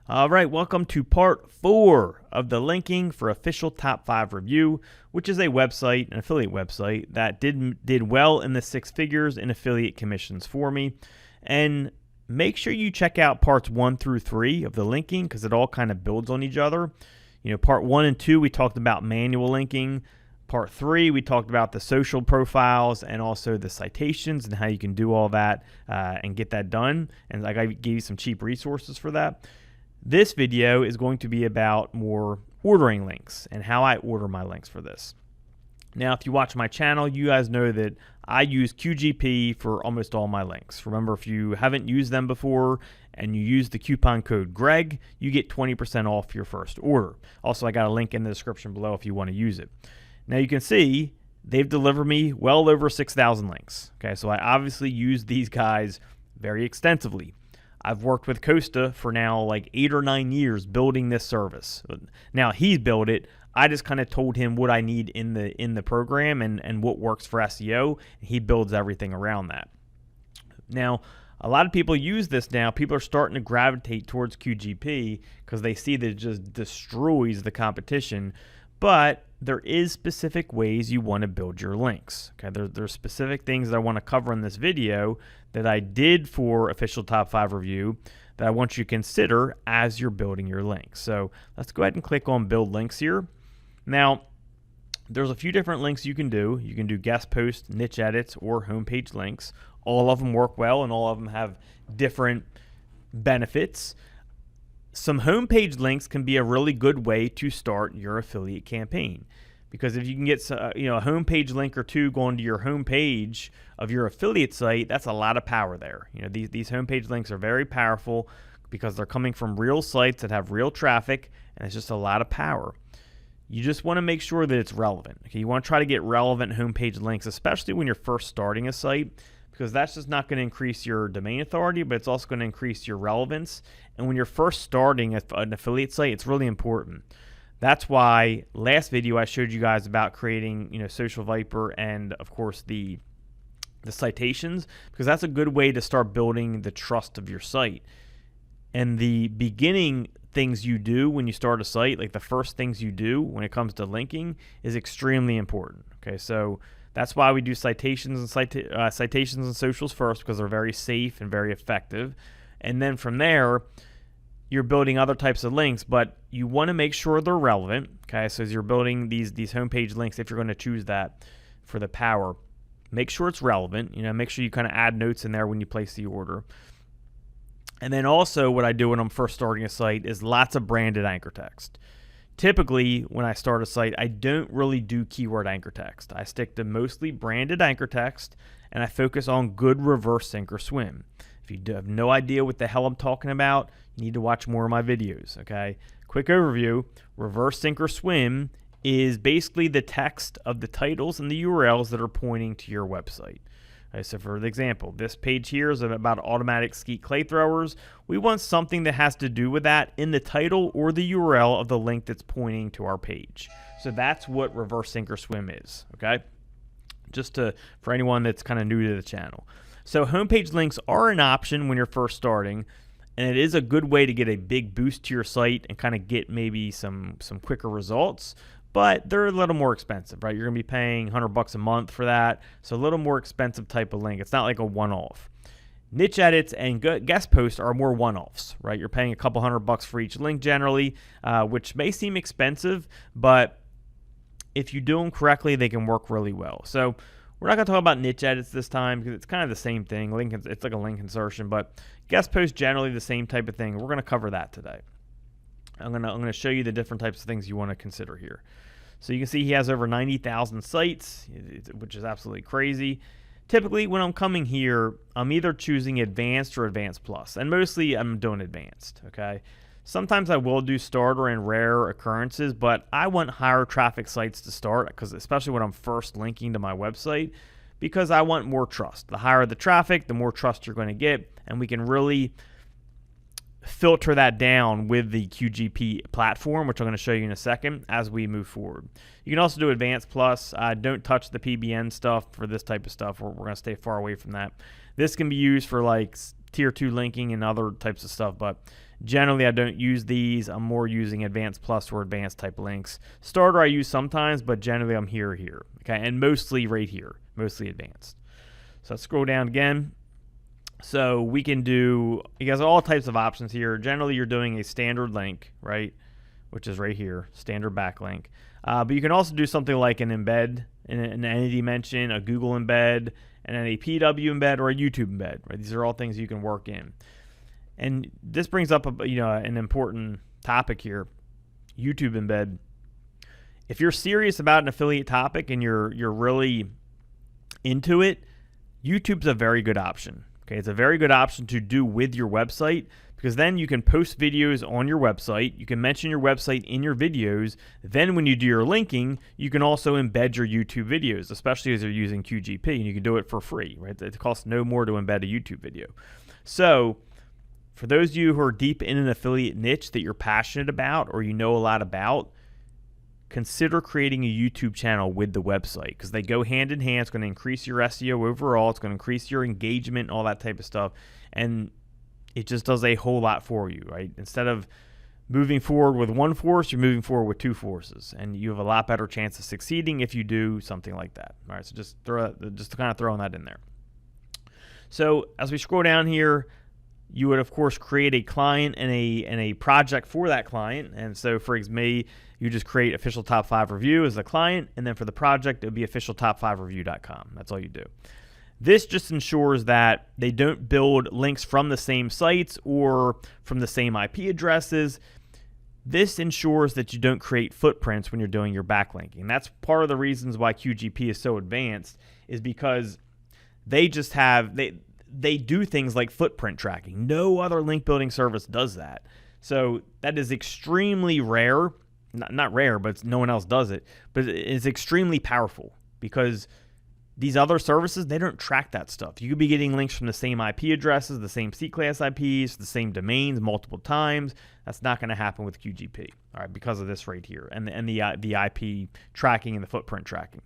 All right, welcome to part 4 of the linking for official top 5 review, which is a website, an affiliate website that did well in the 6 figures in affiliate commissions for me. And make sure you check out parts 1 through 3 of the linking because it all kind of builds on each other. You know, part 1 and 2 we talked about manual linking. Part 3 we talked about the social profiles and also the citations and how you can do all that and get that done. And I gave you some cheap resources for that. This video is going to be about more ordering links and how I order my links for this. Now, if you watch my channel, you guys know that I use QGP for almost all my links. Remember, if you haven't used them before and you use the coupon code GREG, you get 20% off your first order. Also, I got a link in the description below if you want to use it. Now, you can see they've delivered me well over 6,000 links. Okay, so I obviously use these guys very extensively. I've worked with Costa for now like 8 or 9 years building this service. Now he's built it. I just kind of told him what I need in the program and what works for SEO. He builds everything around that. Now, a lot of people use this now. People are starting to gravitate towards QGP because they see that it just destroys the competition. But there is specific ways you want to build your links. Okay, there's specific things that I want to cover in this video that I did for official top 5 review that I want you to consider as you're building your links. So let's go ahead and click on build links here. Now, there's a few different links you can do. You can do guest posts, niche edits, or homepage links. All of them work well and all of them have different benefits. Some homepage links can be a really good way to start your affiliate campaign, because if you can get a homepage link or two going to your homepage of your affiliate site, that's a lot of power there. You know, these homepage links are very powerful because they're coming from real sites that have real traffic, and it's just a lot of power. You just want to make sure that it's relevant. Okay, you want to try to get relevant homepage links, especially when you're first starting a site, because that's just not going to increase your domain authority, but it's also going to increase your relevance. And when you're first starting an affiliate site, it's really important. That's why last video I showed you guys about creating, Social Viper and of course the citations, because that's a good way to start building the trust of your site. And the beginning things you do when you start a site, like the first things you do when it comes to linking, is extremely important. Okay, so that's why we do citations and socials first, because they're very safe and very effective. And then from there, you're building other types of links, but you want to make sure they're relevant. Okay, so as you're building these homepage links, if you're going to choose that for the power, make sure it's relevant. Make sure you kind of add notes in there when you place the order. And then also what I do when I'm first starting a site is lots of branded anchor text. Typically, when I start a site, I don't really do keyword anchor text. I stick to mostly branded anchor text, and I focus on good reverse sink or swim. If you have no idea what the hell I'm talking about, you need to watch more of my videos, okay? Quick overview, reverse sink or swim is basically the text of the titles and the URLs that are pointing to your website. So for example, this page here is about automatic skeet clay throwers. We want something that has to do with that in the title or the URL of the link that's pointing to our page. So that's what reverse sink or swim is, okay? For anyone that's kind of new to the channel. So homepage links are an option when you're first starting, and it is a good way to get a big boost to your site and kind of get maybe some quicker results. But they're a little more expensive, right? You're going to be paying $100 a month for that. So a little more expensive type of link. It's not like a one-off. Niche edits and guest posts are more one-offs, right? You're paying a couple $100 for each link generally, which may seem expensive, but if you do them correctly, they can work really well. So we're not going to talk about niche edits this time because it's kind of the same thing. It's like a link insertion, but guest posts generally the same type of thing. We're going to cover that today. I'm gonna show you the different types of things you want to consider here. So you can see he has over 90,000 sites, which is absolutely crazy. Typically, when I'm coming here, I'm either choosing Advanced or Advanced Plus, and mostly I'm doing Advanced, okay? Sometimes I will do Starter and Rare occurrences, but I want higher traffic sites to start, because especially when I'm first linking to my website, because I want more trust. The higher the traffic, the more trust you're going to get, and we can really filter that down with the QGP platform, which I'm going to show you in a second as we move forward. You can also do Advanced Plus. Don't touch the PBN stuff for this type of stuff. We're going to stay far away from that. This can be used for like tier 2 linking and other types of stuff, but Generally, I don't use these. I'm more using advanced plus or advanced type links. Starter I use sometimes, but generally I'm here. Okay, and mostly right here, mostly advanced. So let's scroll down again. So we can do, you guys, all types of options here. Generally, you're doing a standard link, right, which is right here, standard backlink. But you can also do something like an embed, an entity mention, a Google embed, and then a PW embed or a YouTube embed. Right? These are all things you can work in. And this brings up an important topic here, YouTube embed. If you're serious about an affiliate topic and you're really into it, YouTube's a very good option. Okay, it's a very good option to do with your website, because then you can post videos on your website. You can mention your website in your videos. Then when you do your linking, you can also embed your YouTube videos, especially as you're using QGP, and you can do it for free, right? It costs no more to embed a YouTube video. So for those of you who are deep in an affiliate niche that you're passionate about or you know a lot about, consider creating a YouTube channel with the website, because they go hand in hand. It's going to increase your SEO overall. It's going to increase your engagement, all that type of stuff. And it just does a whole lot for you, right? Instead of moving forward with one force, you're moving forward with two forces. And you have a lot better chance of succeeding if you do something like that. All right, so just kind of throwing that in there. So as we scroll down here, you would, of course, create a client and a project for that client. And so for me, you just create official top 5 review as the client, and then for the project, it would be officialtop5review.com. That's all you do. This just ensures that they don't build links from the same sites or from the same IP addresses. This ensures that you don't create footprints when you're doing your backlinking. That's part of the reasons why QGP is so advanced, is because they just have, they do things like footprint tracking. No other link building service does that. So that is extremely rare. Not rare, but no one else does it. But it's extremely powerful, because these other services, they don't track that stuff. You could be getting links from the same IP addresses, the same C-class IPs, the same domains multiple times. That's not going to happen with QGP, all right, because of this right here and the IP tracking and the footprint tracking.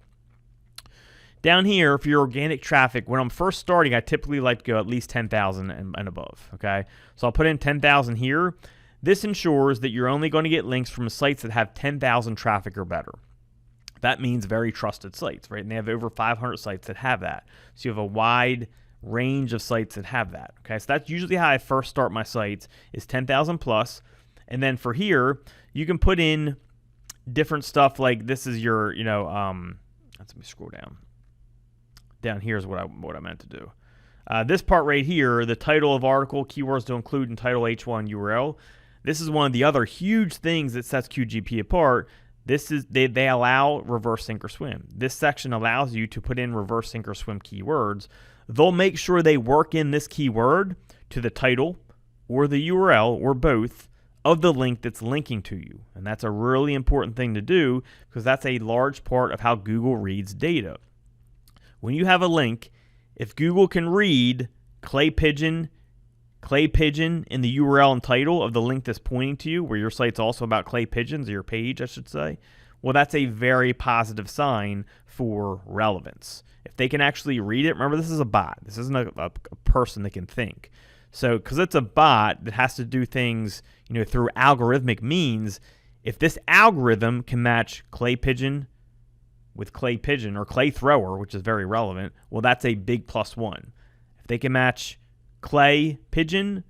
Down here, for your organic traffic, when I'm first starting, I typically like to go at least 10,000 and above, okay? So I'll put in 10,000 here. This ensures that you're only going to get links from sites that have 10,000 traffic or better. That means very trusted sites, right? And they have over 500 sites that have that. So you have a wide range of sites that have that, okay? So that's usually how I first start my sites, is 10,000 plus. And then for here, you can put in different stuff like this is your, let me scroll down. Down here is what I meant to do. This part right here, the title of article, keywords to include in title H1 URL. This is one of the other huge things that sets QGP apart. This is they allow reverse sink or swim. This section allows you to put in reverse sink or swim keywords. They'll make sure they work in this keyword to the title or the URL or both of the link that's linking to you. And that's a really important thing to do, because that's a large part of how Google reads data. When you have a link, if Google can read clay pigeon in the URL and title of the link that's pointing to you, where your site's also about clay pigeons, or your page, I should say, well, that's a very positive sign for relevance. If they can actually read it, remember, this is a bot. This isn't a person that can think. So, because it's a bot that has to do things, through algorithmic means, if this algorithm can match clay pigeon with clay pigeon or clay thrower, which is very relevant, well, that's a big +1. If they can match clay pigeon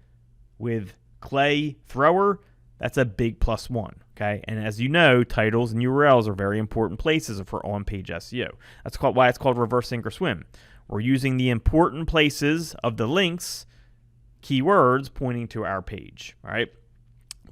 with clay thrower, that's a big +1, okay? And as you know, titles and URLs are very important places for on-page SEO. That's why it's called reverse sink or swim. We're using the important places of the links, keywords pointing to our page, all right?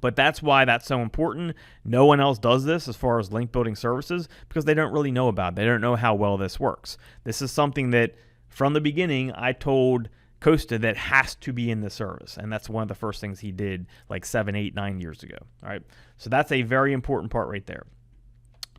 But that's why that's so important. No one else does this as far as link building services, because they don't really know about it. They don't know how well this works. This is something that from the beginning I told Costa that has to be in the service, and that's one of the first things he did like 7, 8, 9 years ago. All right, so that's a very important part right there.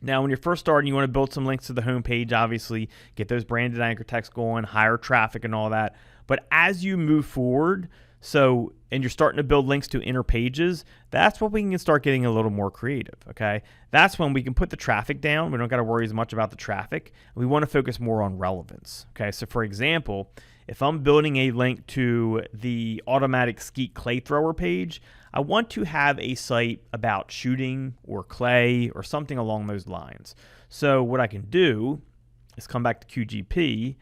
Now, when you're first starting, you want to build some links to the homepage, obviously, get those branded anchor text going, higher traffic and all that. But as you move forward, and you're starting to build links to inner pages, that's when we can start getting a little more creative, okay? That's when we can put the traffic down. We don't got to worry as much about the traffic. We want to focus more on relevance, okay? So for example, if I'm building a link to the automatic skeet clay thrower page, I want to have a site about shooting or clay or something along those lines. So what I can do is come back to QGP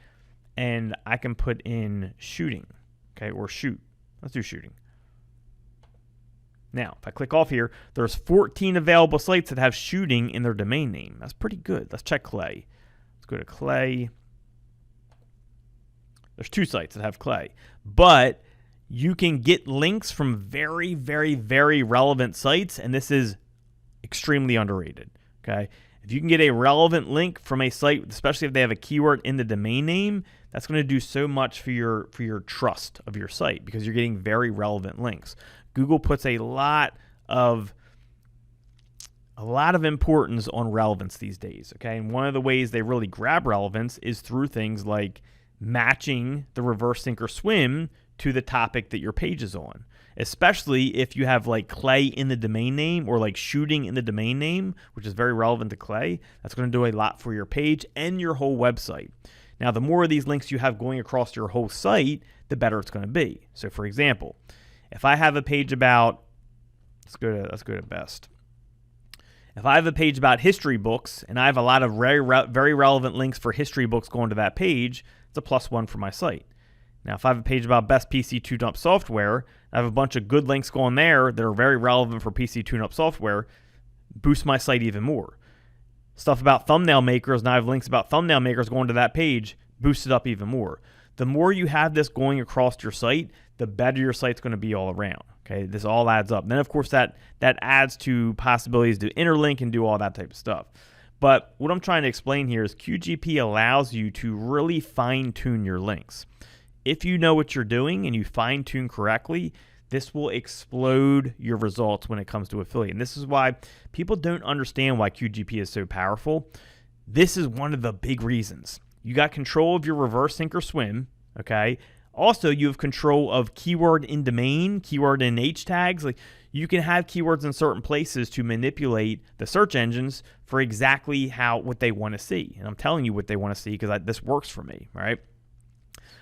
and I can put in shooting, okay, or shoot. Let's do shooting. Now, if I click off here, there's 14 available sites that have shooting in their domain name. That's pretty good. Let's check clay. Let's go to clay. There's 2 sites that have clay, but you can get links from very, very, very relevant sites, and this is extremely underrated, okay? If you can get a relevant link from a site, especially if they have a keyword in the domain name, that's going to do so much for your trust of your site because you're getting very relevant links. Google puts a lot of importance on relevance these days, okay? And one of the ways they really grab relevance is through things like matching the reverse sink or swim to the topic that your page is on, especially if you have like clay in the domain name or like shooting in the domain name, which is very relevant to clay. That's going to do a lot for your page and your whole website. Now, the more of these links you have going across your whole site, the better it's going to be. So for example, if I have a page about, let's go to best. If I have a page about history books and I have a lot of very relevant links for history books going to that page, it's a +1 for my site. Now, if I have a page about best PC tune-up software, I have a bunch of good links going there that are very relevant for PC tune-up software, boost my site even more. Stuff about thumbnail makers, and I have links about thumbnail makers going to that page, boost it up even more. The more you have this going across your site, the better your site's going to be all around. Okay, this all adds up. And then, of course, that adds to possibilities to interlink and do all that type of stuff. But what I'm trying to explain here is QGP allows you to really fine-tune your links. If you know what you're doing and you fine-tune correctly, this will explode your results when it comes to affiliate. And this is why people don't understand why QGP is so powerful. This is one of the big reasons. You got control of your reverse sink or swim, okay? Also, you have control of keyword in domain, keyword in H tags. Like, you can have keywords in certain places to manipulate the search engines for exactly what they want to see. And I'm telling you what they want to see because this works for me, right?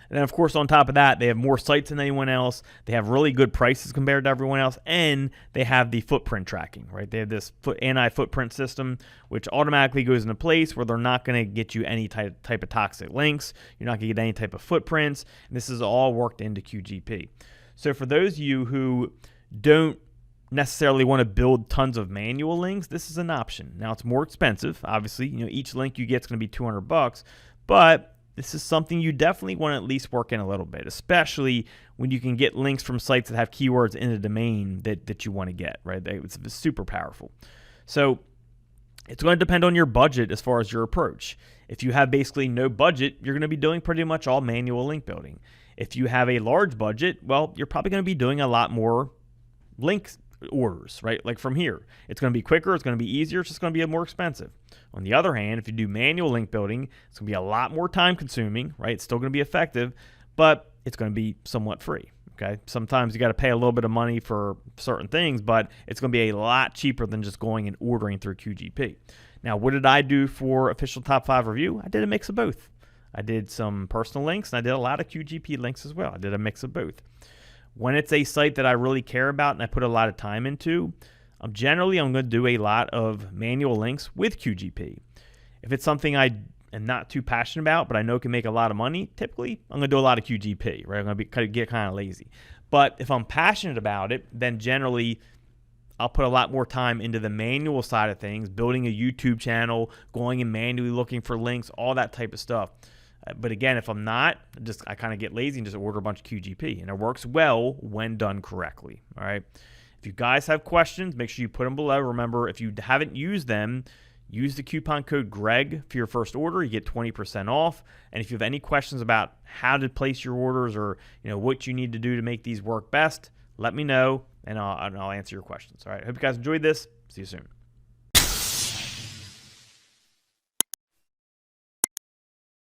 And then, of course, on top of that, they have more sites than anyone else. They have really good prices compared to everyone else, and they have the footprint tracking, right? They have this anti-footprint system, which automatically goes into place where they're not going to get you any type of toxic links. You're not going to get any type of footprints. And this is all worked into QGP. So for those of you who don't necessarily want to build tons of manual links, this is an option. Now, it's more expensive. Obviously, each link you get is going to be $200, but this is something you definitely want to at least work in a little bit, especially when you can get links from sites that have keywords in the domain that you want to get, right? It's super powerful. So it's going to depend on your budget as far as your approach. If you have basically no budget, you're going to be doing pretty much all manual link building. If you have a large budget, well, you're probably going to be doing a lot more link orders, right? Like from here. It's going to be quicker, it's going to be easier, it's just going to be more expensive. On the other hand, if you do manual link building, it's going to be a lot more time consuming, right? It's still going to be effective, but it's going to be somewhat free, okay? Sometimes you got to pay a little bit of money for certain things, but it's going to be a lot cheaper than just going and ordering through QGP. Now, what did I do for official top 5 review? I did a mix of both. I did some personal links, and I did a lot of QGP links as well. I did a mix of both. When it's a site that I really care about and I put a lot of time into, generally I'm going to do a lot of manual links with QGP. If it's something I am not too passionate about, but I know can make a lot of money, typically I'm going to do a lot of QGP, right? I'm going to get kind of lazy. But if I'm passionate about it, then generally I'll put a lot more time into the manual side of things, building a YouTube channel, going and manually looking for links, all that type of stuff. But again, if I'm not, I kind of get lazy and just order a bunch of QGP. And it works well when done correctly. All right. If you guys have questions, make sure you put them below. Remember, if you haven't used them, use the coupon code GREG for your first order. You get 20% off. And if you have any questions about how to place your orders or what you need to do to make these work best, let me know and I'll answer your questions. All right. Hope you guys enjoyed this. See you soon.